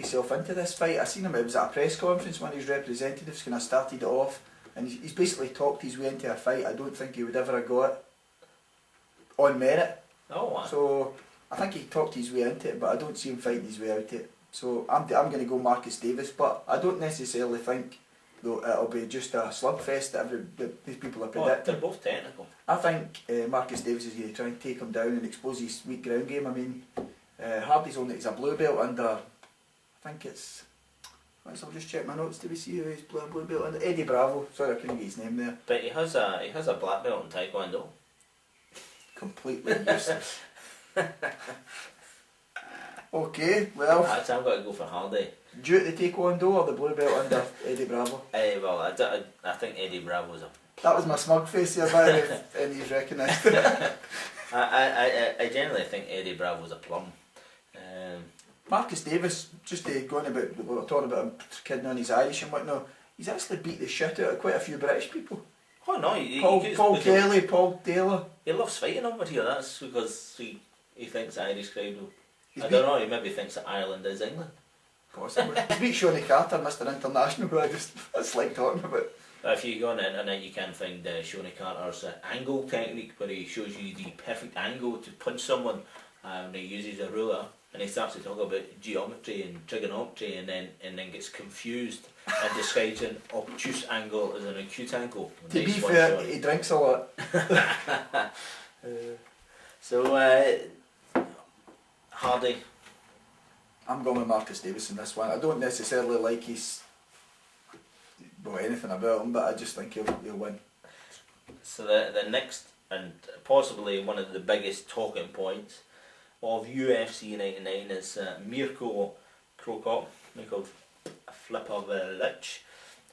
himself into this fight. I seen him, it was at a press conference, one of his representatives kind of started it off, and he's basically talked his way into a fight I don't think he would ever have got on merit. Oh, wow. So I think he talked his way into it, but I don't see him fighting his way out of it. So I'm going to go Marcus Davis, but I don't necessarily think though it'll be just a slugfest that these people are predicting. They're both technical. I think Marcus Davis is going to try and take him down and expose his weak ground game. I mean, Hardy's he's a blue belt under, I think it's, I'll just check my notes to see who he's blue belt under. Eddie Bravo, sorry I couldn't get his name there. But he has a black belt in Taekwondo. Completely useless. Okay, well. Actually, I'm going to go for Hardy. Due to the Taekwondo or the blue belt under Eddie Bravo? Well, I think Eddie Bravo was a... That was my smug face here, by the way, if any of you recognised it. I generally think Eddie Bravo was a plum. Marcus Davis, just going about, we were talking about him kidding on his Irish and whatnot, he's actually beat the shit out of quite a few British people. Oh no, Paul Kelly, Paul Taylor. He loves fighting over here, that's because he thinks the Irish crowd will... I don't know, he maybe thinks that Ireland is England. Possibly. He's beat Shawnee Carter, Mr. International, who that's like talking about. If you go on the internet, you can find Shawnee Carter's angle technique, where he shows you the perfect angle to punch someone, and he uses a ruler, and he starts to talk about geometry and trigonometry, and then gets confused and describes an obtuse angle as an acute angle. To be fair, he drinks a lot. Hardy. I'm going with Marcus Davis in this one. I don't necessarily like anything about him, but I just think he'll win. So the next, and possibly one of the biggest talking points of UFC 99 is Mirko Cro Cop, called Flipovic,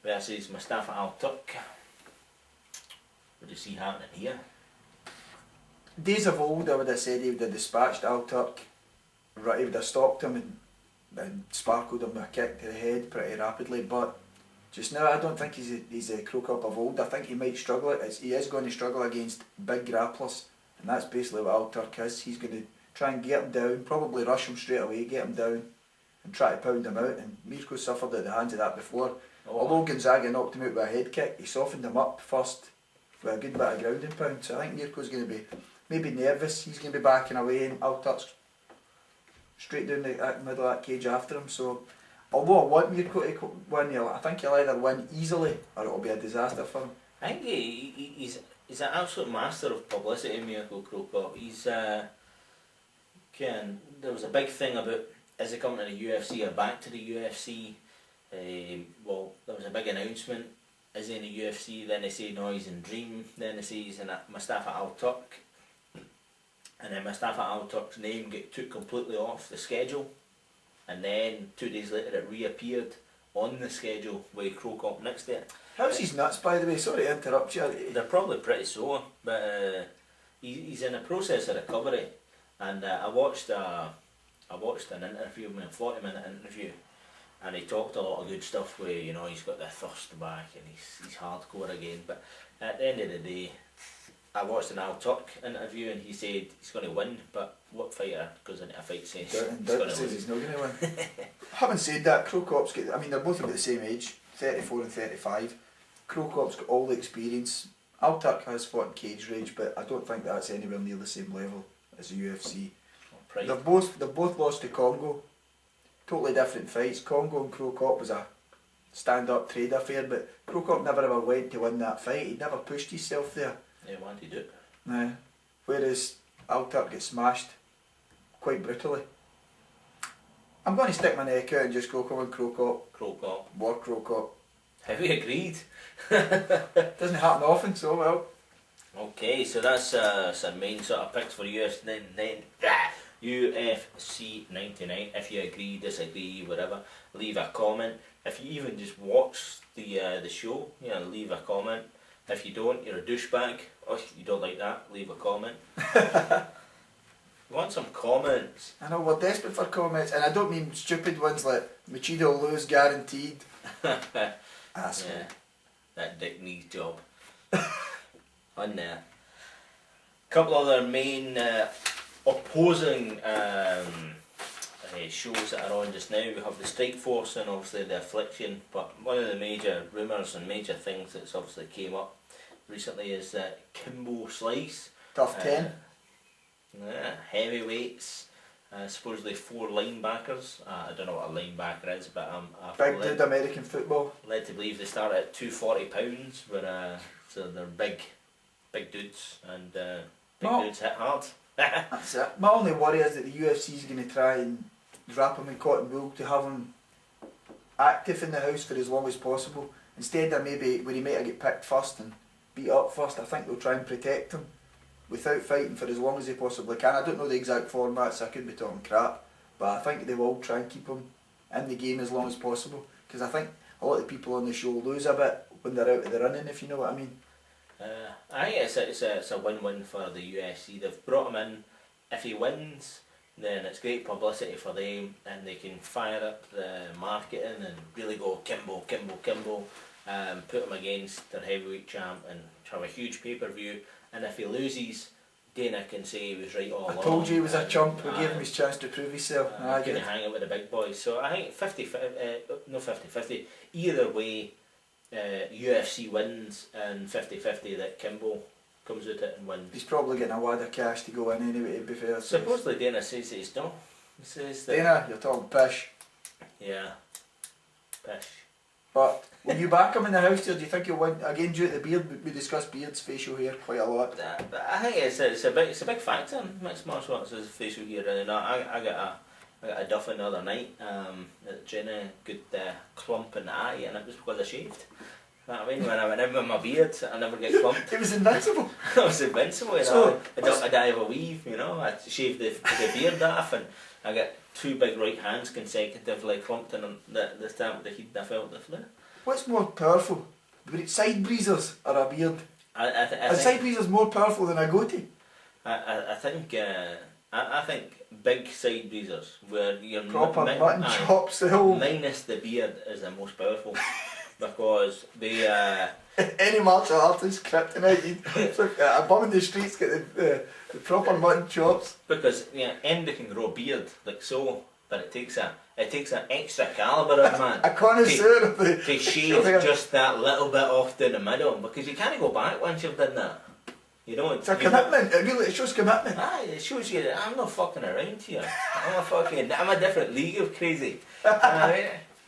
versus Mustafa Al-Turk. What do you see happening here? Days of old, I would have said he would have dispatched Al-Turk. Right, he would have stopped him and sparkled him with a kick to the head pretty rapidly, but just now I don't think he's a Cro Cop of old. I think he might struggle. He is going to struggle against big grapplers, and that's basically what Al-Turk is. He's going to try and get him down, probably rush him straight away, get him down and try to pound him out, and Mirko suffered at the hands of that before. Although Gonzaga knocked him out with a head kick, he softened him up first with a good bit of ground and pound, so I think Mirko's going to be maybe nervous. He's going to be backing away, and Al-Turk's straight down the middle of that cage after him. So although I want Mirko to win, I think he'll either win easily or it'll be a disaster for him. I think he's an absolute master of publicity, Mirko Cro Cop. There was a big thing about, is he coming to the UFC or back to the UFC? Well, there was a big announcement, is he in the UFC? Then they say no, he's in Dream. Then they say he's in Mustafa Al-Turk. And then Mustafa Al-Turk's name took completely off the schedule, and then 2 days later it reappeared on the schedule with Cro Cop next to it. How's his nuts, by the way? Sorry to interrupt you. They're probably pretty sore, but he's in a process of recovery. And I watched an interview, a 40-minute interview, and he talked a lot of good stuff where he's got the thirst back and he's hardcore again. But at the end of the day, I watched an Al-Turk interview and he said he's going to win, but what fighter goes into a fight saying he's not going to win? Having said that, Cro Cop's got, they're both about the same age, 34 and 35. Cro Cop's got all the experience. Al-Turk has fought in cage rage, but I don't think that's anywhere near the same level as the UFC. They've both lost to Congo. Totally different fights. Congo and Cro Cop was a stand-up trade affair, but Cro Cop never ever went to win that fight. He never pushed himself there. Yeah, wanted to do it. Nah. Whereas Al-Turk gets smashed quite brutally. I'm going to stick my neck out and just go, come on, Cro Cop. Cro Cop. War Cro Cop. Have we agreed? Doesn't happen often, so well. Okay, so that's our main sort of picks for UFC 99. If you agree, disagree, whatever, leave a comment. If you even just watch the show, leave a comment. If you don't, you're a douchebag. Or if you don't like that, leave a comment. We want some comments. I know, we're desperate for comments, and I don't mean stupid ones like Machida will lose guaranteed. Asshole. Yeah, that dick knees job. On there. Couple other main opposing shows that are on just now. We have the Strike Force and obviously the Affliction, but one of the major rumours and major things that's obviously came up recently is that Kimbo Slice. Tough 10. Heavyweights, supposedly 4 linebackers. I don't know what a linebacker is, but Big dude, American football. led to believe they start at 240 pounds, but so they're big dudes, and big dudes hit hard. That's it. My only worry is that the UFC is going to try and wrap him in cotton wool to have him active in the house for as long as possible. Instead of maybe where he might get picked first and beat up first, I think they'll try and protect him without fighting for as long as they possibly can. I don't know the exact format, so I could be talking crap, but I think they will try and keep him in the game as long as possible, because I think a lot of people on the show lose a bit when they're out of the running, if you know what I mean. I think it's a win-win for the UFC. They've brought him in. If he wins, then it's great publicity for them, and they can fire up the marketing and really go Kimbo, put him against their heavyweight champ and have a huge pay-per-view. And if he loses, Dana can say he was right all along. I told you he was a chump. We gave him his chance to prove himself. Going to hang out with the big boys. So I think 50-50. Either way, UFC wins, and 50-50 that Kimbo comes with it and wins. He's probably getting a wad of cash to go in anyway, to be fair. Supposedly Dana says that he's no. He says that Dana, you're talking pish. Yeah, pish. But will you back him in the house, or do you think he'll win again due to the beard? We discussed beards, facial hair quite a lot. But I think it's a big factor in mixed martial arts is facial hair. And I got a duffin the other night. That Jenna got clump in the eye, and it was because I shaved. You know what I mean? When I went in with my beard, I never get clumped. It was invincible. I was invincible. You know? I die of a weave. You know, I shaved the beard off, and I got 2 big right hands consecutively clumped in the stamp of the heat. I felt the flare. What's more powerful, side breezers or a beard? A side breezer's more powerful than a goatee. I think big side breezers where you're proper mutton chops. The whole minus the beard is the most powerful. Because they any martial artist kryptonite, it's like a bum in the streets get the proper mutton chops. Because anybody can grow a beard like so, but it takes an extra calibre of man. A connoisseur of the to shave just that little bit off down the middle, because you can't go back once you've done that. You know, it's a commitment. It shows commitment. It shows you that I'm not fucking around here. I'm a different league of crazy.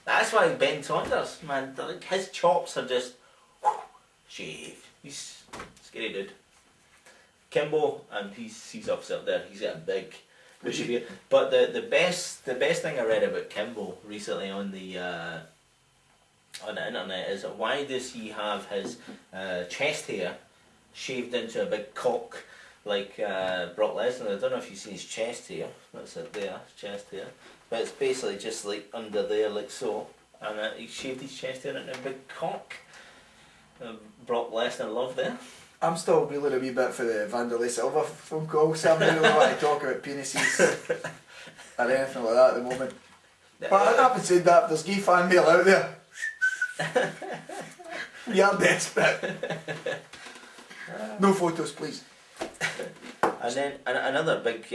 That's why Ben Saunders, man, like his chops are just shave. He's a scary dude. Kimbo, and he's obviously up there. He's got a big bushy beard. But the best thing I read about Kimbo recently on the internet is why does he have his chest hair shaved into a big cock like Brock Lesnar? I don't know if you've seen his chest hair. That's it there, chest hair. But it's basically just like under there, like so. And he shaved his chest hair into a big cock. Brock Lesnar love there. I'm still reeling a wee bit for the Vanderlei Silva phone call, so I'm not really want to talk about penises or anything like that at the moment. But I haven't said that, there's gay fan mail out there. We are desperate. No photos, please. And then another big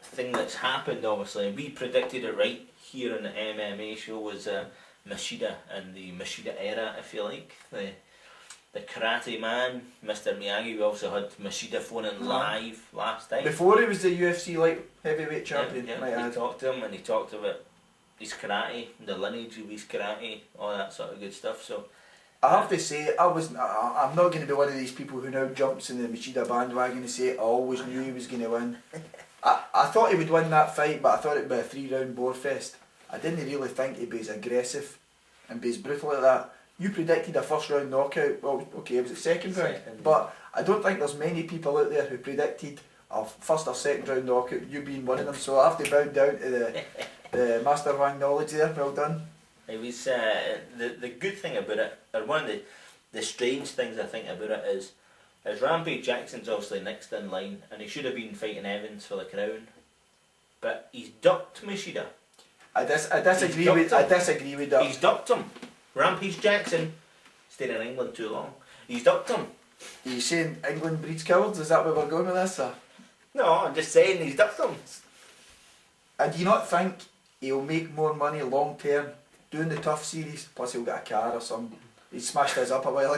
thing that's happened, obviously, and we predicted it right here in the MMA show, was Machida and the Machida era, I feel like. The karate man, Mr. Miyagi. We also had Machida phoning live last time. Before he was the UFC light heavyweight champion. We talked to him, and he talked about his karate, the lineage of his karate, all that sort of good stuff. So I have to say, I'm not going to be one of these people who now jumps in the Machida bandwagon and say I always knew he was going to win. I thought he would win that fight, but I thought it'd be a 3-round bore fest. I didn't really think he'd be as aggressive and be as brutal like that. You predicted a first round knockout. Well, okay, it was the second round, but I don't think there's many people out there who predicted a first or second round knockout. You being one of them, so I have to bow down to the Master Wang knowledge there. Well done. It was the good thing about it, or one of the strange things I think about it is Rampage Jackson's obviously next in line, and he should have been fighting Evans for the crown, but he's ducked Machida. I disagree with that. He's ducked him. Rampage Jackson stayed in England too long. He's ducked him. Are you saying England breeds cowards? Is that where we're going with this? Or? No, I'm just saying he's ducked him. And do you not think he'll make more money long term doing the tough series? Plus he'll get a car or something. He smashed his up a while ago.